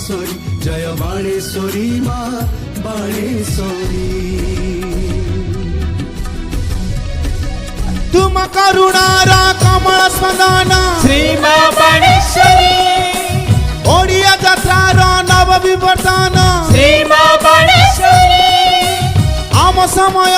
बाणेश्वरी जय बाणेश्वरी माँ बाणेश्वरी। तुम करुणारा कमल स्पंदन श्री माँ बाणेश्वरी ओडिया जात्रार नव विवर्तन श्री माँ बाणेश्वरी आम समय